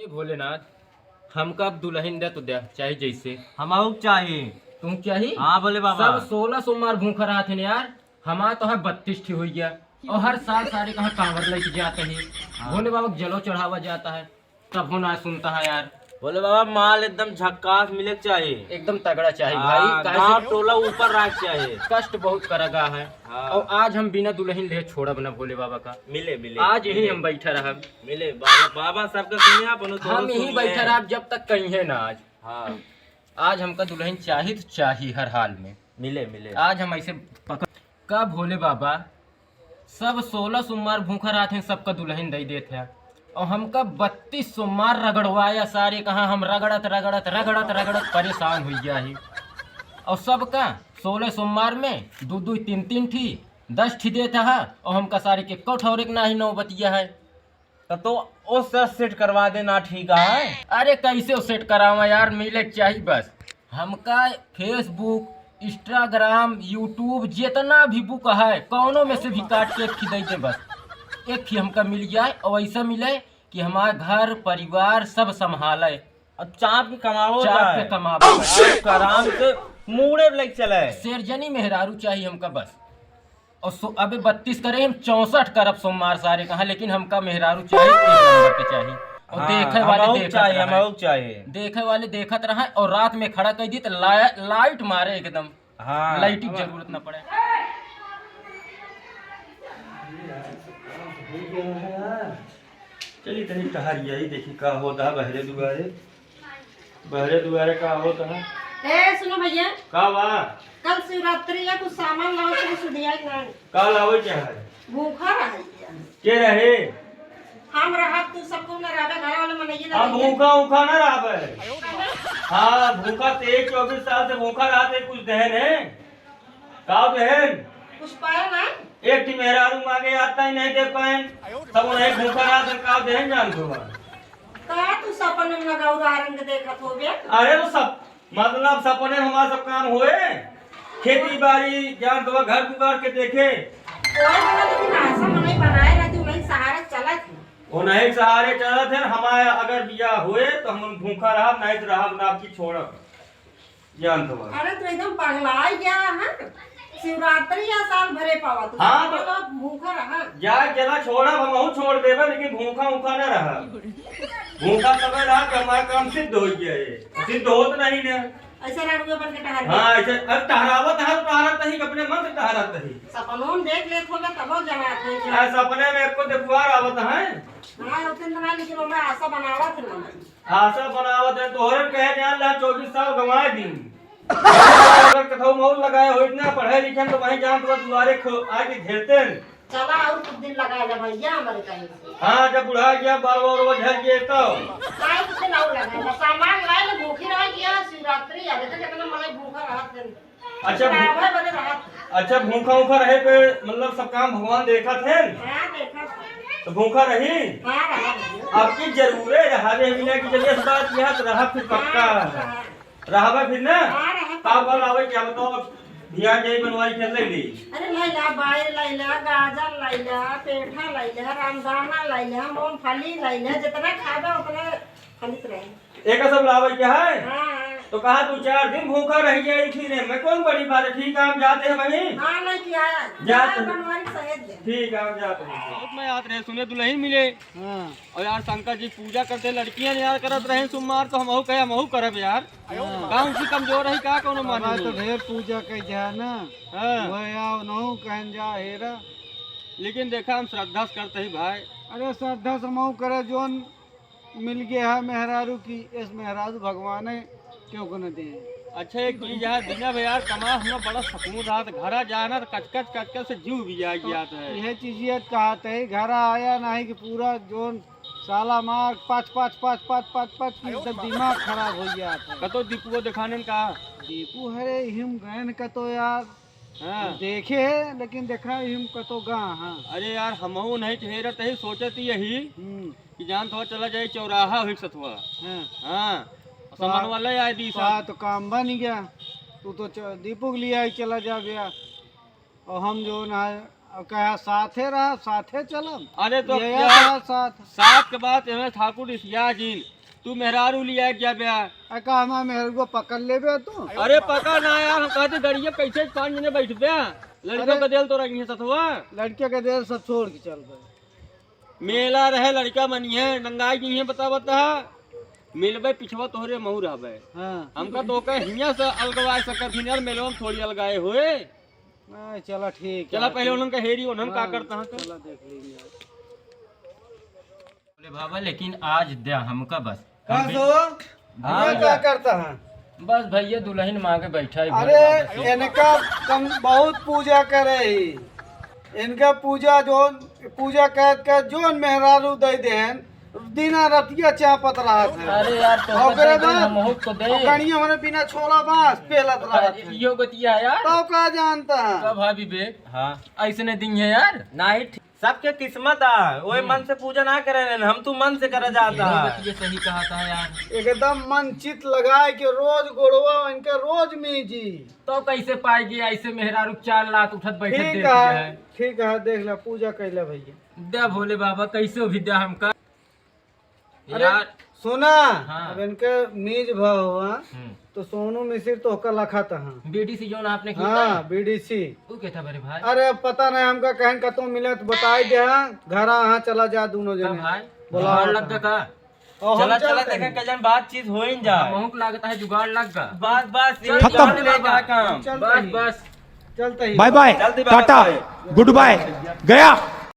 ये भोलेनाथ, हमका अब दुल्हन दे तो दे चाहे जैसे हमाऊ चाहिए। तुम चाहिए। हाँ बोले बाबा। सब 16 सोमवार भूखा रहा थे यार। हमारा तो है 32 हो गया और हर साल सारे कहाँ कांवर लेके जाते हैं। भोले बाबा को जलो चढ़ावा जाता है तब होना सुनता है यार। बोले बाबा माल एकदम झक्कास मिले चाहिए। एकदम तगड़ा चाहिए हाँ, भाई। गाँव कैसे टोला ऊपर राख चाहिए। कष्ट बहुत करगा है। हाँ। और आज हम बिना दुल्हन ले छोड़ब ना भोले बाबा का। मिले मिले आज यही हम बैठे रह। मिले बाबा बाबा सबका सुनिए आप हम यही बैठे रह जब तक कहीं है ना। आज हाँ आज हमका दुल्हन चाहिए तो चाहिए हर हाल में। मिले मिले आज हम ऐसे पकड़ का भोले बाबा सब 16 सोमवार भूखा रहते हैं सबका दुल्हन दे देते हैं और हमका 32 सोमवार रगड़वाया सारे कहाँ हम रगड़त रगड़त रगड़त रगड़त परेशान हो गया ही। और सबका 16 सोमवार में दो दो तीन तीन ठी 10 ठी देता है और हमका सारे के कठौरे ना ही नौबतिया है। तो उस सेट करवा देना ठीक है। अरे कैसे सेट करावा यार, मिले के चाहिए बस। हमका फेसबुक इंस्टाग्राम यूट्यूब जितना भी बुक है कौनों में से भी काट के एक दे दे बस। एक ही हमका मिल जाए और ऐसा मिले कि हमारा घर परिवार सब संभाले। अब चाप के कमाओ चाप के कमाबो आराम से मुड़े लग चले। शेरजनी मेहरारू चाहिए हमका बस। और अबे 32 करे हम 64 करब सोमवार सारे कहा, लेकिन हमका मेहरारू चाहिए एक नंबर के चाहिए। और देखे वाले देखे वाले देखत रहे और रात में खड़ा कर दी तो लाइट मारे एकदम। हाँ लाइट की जरूरत न पड़े। चलिए तनी टहर यही देखी का होता है बहरे दुआरे का होता है। ए सुनो भैया, का बा कल शिवरात्रि है, कुछ सामान लाओ तो कुछ दिया नहीं। का लावे क्या है भूखा रहे के रहे हम रहा तू सबको न रहा घर वाले मनइए अब भूखा उखा ना रहा। हाँ भूखा 23-24 साल से भूखा रहा थे। कुछ दहन है का दहन कुछ पाया ना। एक टी मेहरारू मांगे आता ही नहीं दे पाए सब उन्हें भूखा रहा था का दहन जान दो। का तू सपन में लगाऊ रंग देखत हो गया। अरे तो सब मतलब सपने में हमारा सब काम हुए खेती बाड़ी जान दो घर दुआर के देखे। कोई बना लेकिन ऐसा मने बनाए रहती नहीं सहारा चला थी। वो नहीं सहारे चलत है हमारे अगर बिया हुए तो हम भूखा रहा नहीं तो रहा ना आपकी छोड़ब जान दो। अरे तू एकदम पगला गया है। शिवरात्रि या साल भरे पावा तू। हाँ, तो भूखा रहा जाए जना छोड़ब हम छोड़ देबे लेकिन भूखा उखा न रहा। भूखा तब रहा कि हमारा काम सिद्ध हो गया है। सिद्ध होत नहीं ना ऐसे रड़ुए बन के टहर। हाँ ऐसे अब टहरावत है टहरत नहीं अपने मन से टहरत है। सपनों में देख लेत होगा तब जमात है। ऐसा अपने में एको देखवार आवत है। हां उतन ना लेकिन मैं आशा बनावा थे ना। आशा बनावत है तोहरे कहे जान ला 24 साल गंवाए दिन। अगर कथौ मोर लगाए हो इतना पढ़े लिखे तो वहीं जान तो दुआरे आके घेरते हैं। चला और कुछ दिन लगा ले भैया हमारे कहीं से। हाँ जब बुढ़ा गया बाल बाल झड़ गए तो काय कुछ दिन और लगा सामान लाए ले भूखी रह गया शिवरात्रि आगे तक कितना मले भूखा रहत है। अच्छा भाई बने रहत। अच्छा भूखा उखा रहे पे मतलब सब काम भगवान देखा थे हां देखा तो भूखा रही। हां रहा आपकी जरूर है रहा मिला की चलिए इस बात यह तो रहा फिर पक्का रहा फिर ना का बाल आवे क्या बताओ ध्यान जाई बनवाई खेल ले। अरे लैला बायर लैला गाजर लैला पेठा लैला रामदाना लैला मूंगफली लैला जितना खाबा उतना खरीद रहे। एक सब लावे क्या है हां तो कहा 2-4 दिन भूखा रह गया थी ने मैं कौन बड़ी बात है। ठीक है हम जाते हैं वहीं। हां नहीं किया जा बनवारी सहेज दे। ठीक है हम जाते हैं। बहुत में याद रहे सुने दुल्हन मिले। हाँ। और यार शंकर जी पूजा करते लड़कियां यार करत रहे सोमवार तो हमहू कहे हमहू करब यार। कौन सी कमजोर है का कोनो माने तो ढेर पूजा कई जा ना। हाँ। वो या नहु कहन जा हेरा। लेकिन देखा हम श्रद्धा से करते ही भाई। अरे श्रद्धा समूह करे जोन मिल गया है मेहरारू की इस मेहरारू भगवान है क्यों को न दे। अच्छा एक चीज है बिना यार कमा हमें बड़ा सुकून रहा घरा जाना तो कचकच कचकच से जीव भी आ गया था। यह चीजियत कहते है घर आया नहीं कि पूरा जोन साला मार 5 की एकदम दिमाग खराब हो गया था। कतो दीपुओ दिखाने का दीपू हरे हिम गहन कतो यार। हाँ। देखे है लेकिन देखा हिम कतो गा। हाँ अरे यार हमहू नहीं ठहरत ही सोचत यही कि जान थोड़ा चला जाए चौराहा हुई सतवा। हाँ सामान वाला आए दी तो काम बन गया। तू तो दीपू के लिए चला जा गया और हम जो ना अब कहा साथे रहा साथे चलम। अरे तो ये क्या कहा साथ साथ के बाद हमें ठाकुर इसिया जी तू मेहरारू लिया क्या बया? कहा हम मेरे को पकड़ लेबे तू। अरे पका ना यार, हम कहते गड़िया कैसे 5 जने बैठ गया, लड़कियों का दिल तो रखी है सतवा। लड़के के देर सब छोड़ के चल गए। मेला रहे लड़का मनी है नंगाई जी है बता मिलबे पिछवा तोहरे महू रहबे। हाँ हमका तो कह हिया से अलगवाए सकत हिन यार, मेलो में थोड़ी अलगाए होए। नहीं, चला ठीक चला है। पहले उन्हन का हेरी उन्हन का करता है। चला देख लेंगे। बोले बाबा लेकिन आज दे हमका बस कहाँ सो? ये क्या करता है? बस भैया दुल्हन मांगे बैठा है घर अरे वापस। इनका कम बहुत पूजा करे ही। इनका पूजा जोन पूजा कर जोन मेहरारू दे देन दिना रतिया चापत रहा था। अरे यार तो ओकरे दे, बाद हमहू तो दे कणिया हमने बिना छोला बांस पेलत रहा था। यो गतिया यार तो का जानता है? का भाभी बे हाँ ऐसने दिन है यार नहीं सबके किस्मत है, वही मन से पूजा ना करे, हम तू मन से करे जाता यो है। गतिया सही कहा था यार। एकदम मन चित लगाए के रोज गोड़वा इनके रोज मीजी। तो कैसे पाएगी ऐसे मेहरारू 4 लाख उठत बैठत ठीक देख है है। ठीक है, देख ले पूजा कैले भैया। दे भोले बाबा कैसे भी दे हमका अरे यार। सुना हाँ। अब इनके मीज भाव हुआ हम्म। तो सोनू मिश्र तो होकर लखा था। बीडीसी जोन आपने किया हाँ बीडीसी। वो क्या था मेरे भाई? अरे पता नहीं हमका कहन का तो मिले तो बताई दे। घर यहाँ चला जा दोनों का जने। भाई बोला जुगाड़ होता। लग गा का और हम चला चला चलते देखा हैं। कजन बातचीत हो ही जाए। महूक लगता है जुगाड़ लग गा। बस बस चल, यही चल, जान चल, लेगा बाबा। काम। चलते बस ही। बस चलते ही बाय बाय जल्दी बाबा टाटा भाई। गुड बाय गया।